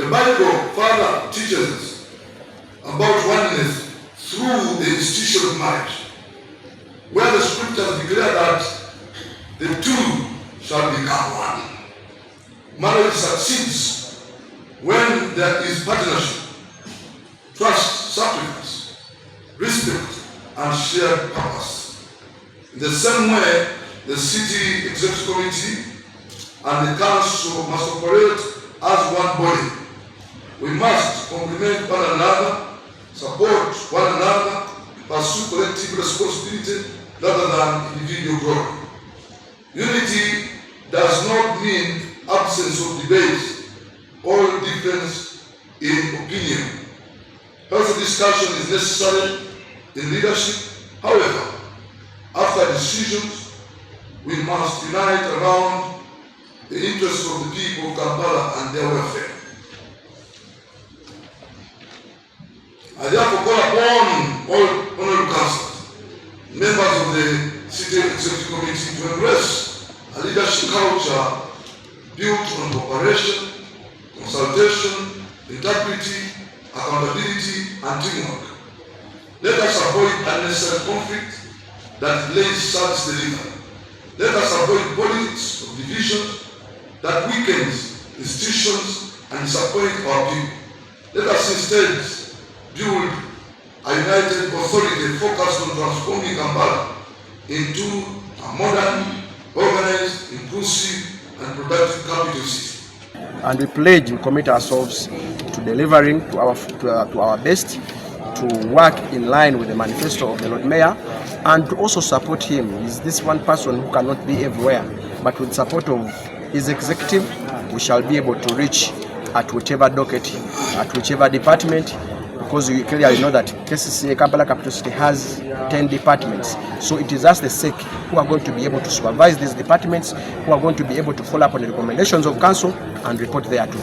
The Bible further teaches us about oneness through the institution of marriage, where the scriptures declare that the two shall become one. Marriage succeeds when there is partnership, trust, sacrifice, respect, and shared purpose. In the same way, the city executive committee and the council must operate as one body. We must complement one another, support one another, pursue collective responsibility rather than individual glory. Unity does not mean absence of debate or difference in opinion. Healthy discussion is necessary in leadership. However, after decisions, we must unite around the interests of the people of Kampala and their welfare. I therefore call upon all honorable councillors, members of the City Executive Committee, to embrace a leadership culture built on cooperation, consultation, integrity, accountability, and teamwork. Let us avoid unnecessary conflict that delays service delivery. Let us avoid politics of division that weakens institutions and disappoint our people. Let us instead build a united authority focused on transforming Kampala into a modern, organized, inclusive, and productive capital city. And we pledge and commit ourselves to delivering to our best, to work in line with the manifesto of the Lord Mayor, and to also support him. He's this one person who cannot be everywhere, but with support of his executive, we shall be able to reach at whichever docket, at whichever department, because you clearly know that KCCA, Kampala Capital City, has 10 departments. So it is us, the SEC, who are going to be able to supervise these departments, who are going to be able to follow up on the recommendations of council and report thereto.